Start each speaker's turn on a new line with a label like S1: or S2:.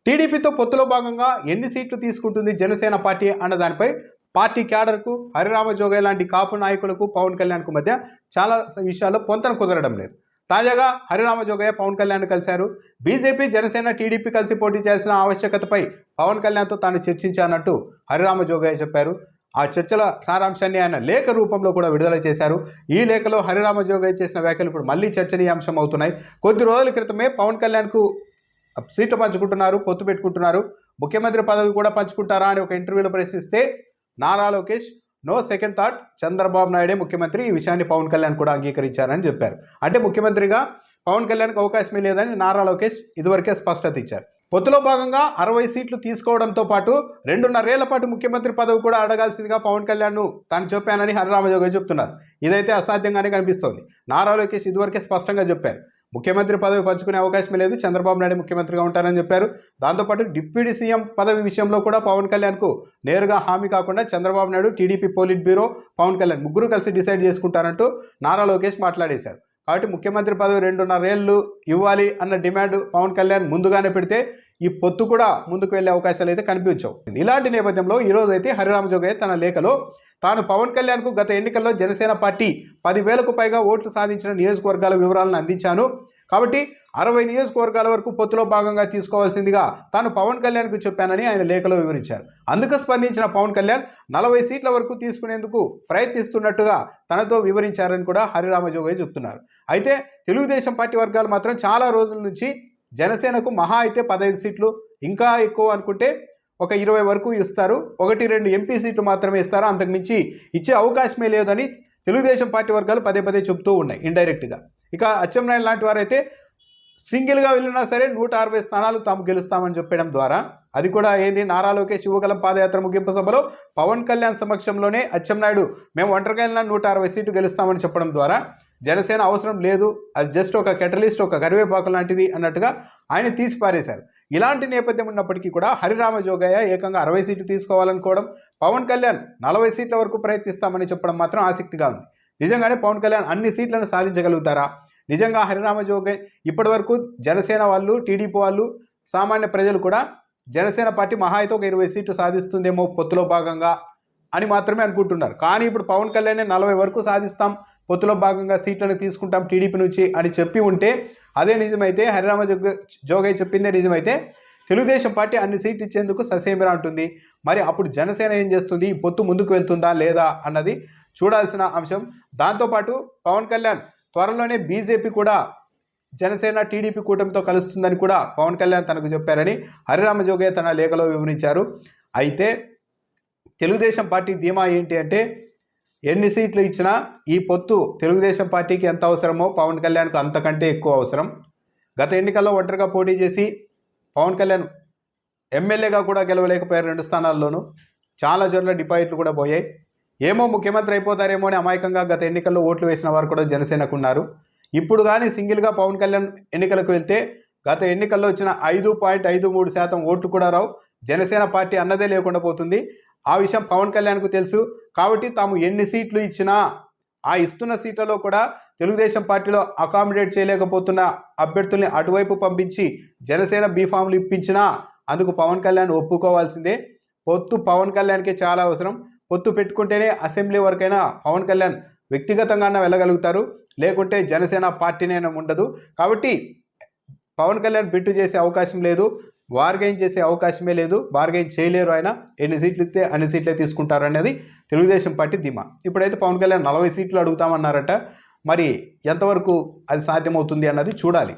S1: టీడీపీతో పొత్తులో భాగంగా ఎన్ని సీట్లు తీసుకుంటుంది జనసేన పార్టీ అన్న దానిపై పార్టీ క్యాడర్కు హరిరామ జోగయ్య లాంటి కాపు నాయకులకు పవన్ కళ్యాణ్కు మధ్య చాలా విషయాల్లో పొంతన కుదరడం లేదు. తాజాగా హరిరామ జోగయ్య పవన్ కళ్యాణ్ కలిశారు. బీజేపీ, జనసేన, టీడీపీ కలిసి పోటీ చేయాల్సిన ఆవశ్యకతపై పవన్ కళ్యాణ్తో తాను చర్చించానట్టు హరిరామ జోగయ్య చెప్పారు. ఆ చర్చల సారాంశాన్ని ఆయన లేఖ రూపంలో కూడా విడుదల చేశారు. ఈ లేఖలో హరిరామ జోగయ్య చేసిన వ్యాఖ్యలు ఇప్పుడు మళ్ళీ చర్చనీయాంశం అవుతున్నాయి. కొద్ది రోజుల క్రితమే పవన్ కళ్యాణ్కు సీట్లు పంచుకుంటున్నారు, పొత్తు పెట్టుకుంటున్నారు, ముఖ్యమంత్రి పదవి కూడా పంచుకుంటారా అని ఒక ఇంటర్వ్యూలో ప్రశ్నిస్తే Nara Lokesh no second thought, Chandrababu నాయుడే ముఖ్యమంత్రి, ఈ విషయాన్ని పవన్ కళ్యాణ్ కూడా అంగీకరించారని చెప్పారు. అంటే ముఖ్యమంత్రిగా పవన్ కళ్యాణ్కి అవకాశమే లేదని నారా లోకేష్ ఇదివరకే స్పష్టత ఇచ్చారు. పొత్తులో భాగంగా 60 సీట్లు తీసుకోవడంతో పాటు 2.5 ఏళ్ల పాటు ముఖ్యమంత్రి పదవి కూడా అడగాల్సిందిగా పవన్ కళ్యాణ్ను తాను చెప్పానని హరిరామ జోగయ్య చెప్తున్నారు. ఇదైతే అసాధ్యంగానే కనిపిస్తోంది. నారా లోకేష్ ఇదివరకే స్పష్టంగా చెప్పారు, ముఖ్యమంత్రి పదవి పంచుకునే అవకాశమే లేదు, చంద్రబాబు నాయుడు ముఖ్యమంత్రిగా ఉంటారని చెప్పారు. దాంతోపాటు డిప్యూటీ సీఎం పదవి విషయంలో కూడా పవన్ కళ్యాణ్కు నేరుగా హామీ కాకుండా Chandrababu Naidu, TDP politburo, Pawan Kalyan ముగ్గురు కలిసి డిసైడ్ చేసుకుంటారంటూ నారా లోకేష్ మాట్లాడేశారు. కాబట్టి ముఖ్యమంత్రి పదవి 2.5 ఏళ్ళు ఇవ్వాలి అన్న డిమాండ్ పవన్ కళ్యాణ్ ముందుగానే పెడితే ఈ పొత్తు కూడా ముందుకు వెళ్లే అవకాశాలు అయితే కనిపించవు. ఇలాంటి నేపథ్యంలో ఈరోజు అయితే హరిరామ జోగయ్య తన లేఖలో తాను పవన్ కళ్యాణ్కు గత ఎన్నికల్లో జనసేన పార్టీ 10,000కు పైగా ఓట్లు సాధించిన నియోజకవర్గాల వివరాలను అందించాను, కాబట్టి 60 నియోజకవర్గాల వరకు పొత్తులో భాగంగా తీసుకోవాల్సిందిగా తాను పవన్ కళ్యాణ్కు చెప్పానని ఆయన లేఖలో వివరించారు. అందుకు స్పందించిన పవన్ కళ్యాణ్ 40 సీట్ల వరకు తీసుకునేందుకు ప్రయత్నిస్తున్నట్టుగా తనతో వివరించారని కూడా హరిరామ జోగయ్య చెప్తున్నారు. అయితే తెలుగుదేశం పార్టీ వర్గాలు మాత్రం చాలా రోజుల నుంచి జనసేనకు మహా అయితే 15 సీట్లు, ఇంకా ఎక్కువ అనుకుంటే ఒక 20 వరకు ఇస్తారు, 1-2 ఎంపీ సీట్లు మాత్రమే ఇస్తారు, అంతకుమించి ఇచ్చే అవకాశమే లేదని తెలుగుదేశం పార్టీ వర్గాలు పదే పదే చెబుతూ ఉన్నాయి ఇండైరెక్ట్గా. ఇక అచ్చెన్నాయుడు లాంటి వారైతే సింగిల్గా వెళ్ళినా సరే 160 స్థానాలు తాము గెలుస్తామని చెప్పడం ద్వారా, అది కూడా ఏంది, నారా లోకేష్ యువగలం పాదయాత్ర ముగింపు సభలో పవన్ కళ్యాణ్ సమక్షంలోనే అచ్చెన్నాయుడు మేము ఒంటరిగా వెళ్ళినా 160 సీట్లు గెలుస్తామని చెప్పడం ద్వారా జనసేన అవసరం లేదు, అది జస్ట్ ఒక కెటలిస్ట్, ఒక కరివేపాకు లాంటిది అన్నట్టుగా ఆయన తీసి పారేశారు. ఇలాంటి నేపథ్యం ఉన్నప్పటికీ కూడా హరిరామ జోగయ్య ఏకంగా 60 సీట్లు తీసుకోవాలనుకోవడం, పవన్ కళ్యాణ్ 40 సీట్ల వరకు ప్రయత్నిస్తామని చెప్పడం మాత్రం ఆసక్తిగా ఉంది. నిజంగానే పవన్ కళ్యాణ్ అన్ని సీట్లను సాధించగలుగుతారా? నిజంగా హరిరామ జోగయ్య ఇప్పటి వరకు జనసేన వాళ్ళు, టీడీపీ వాళ్ళు, సామాన్య ప్రజలు కూడా జనసేన పార్టీ మహా అయితే ఒక 20 సీట్లు సాధిస్తుందేమో పొత్తులో భాగంగా అని మాత్రమే అనుకుంటున్నారు. కానీ ఇప్పుడు పవన్ కళ్యాణ్ 40 వరకు సాధిస్తాం, పొత్తులో భాగంగా సీట్లను తీసుకుంటాం టీడీపీ నుంచి అని చెప్పి ఉంటే, అదే నిజమైతే, హరిరామ జోగయ్య చెప్పిందే నిజమైతే, తెలుగుదేశం పార్టీ అన్ని సీట్లు ఇచ్చేందుకు ససేమిరా ఉంటుంది. మరి అప్పుడు జనసేన ఏం చేస్తుంది, ఈ పొత్తు ముందుకు వెళ్తుందా లేదా అన్నది చూడాల్సిన అంశం. దాంతోపాటు పవన్ కళ్యాణ్ త్వరలోనే బీజేపీ కూడా జనసేన, టీడీపీ కూటమితో కలుస్తుందని కూడా పవన్ కళ్యాణ్ తనకు చెప్పారని హరిరామ జోగయ్య తన లేఖలో వివరించారు. అయితే తెలుగుదేశం పార్టీ ధీమా ఏంటి అంటే, ఎన్ని సీట్లు ఇచ్చినా ఈ పొత్తు తెలుగుదేశం పార్టీకి ఎంత అవసరమో పవన్ కళ్యాణ్కు అంతకంటే ఎక్కువ అవసరం. గత ఎన్నికల్లో ఒంటరిగా పోటీ చేసి పవన్ కళ్యాణ్ ఎమ్మెల్యేగా కూడా గెలవలేకపోయారు 2 స్థానాల్లోనూ. చాలా చోట్ల డిపాజిట్లు కూడా పోయాయి. ఏమో ముఖ్యమంత్రి అయిపోతారేమో అని అమాయకంగా గత ఎన్నికల్లో ఓట్లు వేసిన వారు కూడా జనసేనకు ఉన్నారు. ఇప్పుడు కానీ సింగిల్గా పవన్ కళ్యాణ్ ఎన్నికలకు వెళ్తే గత ఎన్నికల్లో వచ్చిన 5.53% ఓట్లు కూడా రావు. జనసేన పార్టీ అన్నదే లేకుండా పోతుంది. ఆ విషయం పవన్ కళ్యాణ్కు తెలుసు. కాబట్టి తాము ఎన్ని సీట్లు ఇచ్చినా ఆ ఇస్తున్న సీట్లలో కూడా తెలుగుదేశం పార్టీలో అకామిడేట్ చేయలేకపోతున్న అభ్యర్థుల్ని అటువైపు పంపించి జనసేన బీఫామ్లు ఇప్పించినా అందుకు పవన్ కళ్యాణ్ ఒప్పుకోవాల్సిందే. పొత్తు పవన్ కళ్యాణ్కే చాలా అవసరం. పొత్తు పెట్టుకుంటేనే అసెంబ్లీ వరకైనా పవన్ కళ్యాణ్ వ్యక్తిగతంగానే వెళ్ళగలుగుతారు, లేకుంటే జనసేన పార్టీనైనా ఉండదు. కాబట్టి పవన్ కళ్యాణ్ బిట్టు చేసే అవకాశం లేదు, బార్గెయిన్ చేసే అవకాశమే లేదు, బార్గెయిన్ చేయలేరు. ఆయన ఎన్ని సీట్లు ఇస్తే అన్ని సీట్లే తీసుకుంటారు అనేది తెలుగుదేశం పార్టీ ధీమా. ఇప్పుడైతే పవన్ కళ్యాణ్ 40 సీట్లు అడుగుతామన్నారట. మరి ఎంతవరకు అది సాధ్యమవుతుంది అన్నది చూడాలి.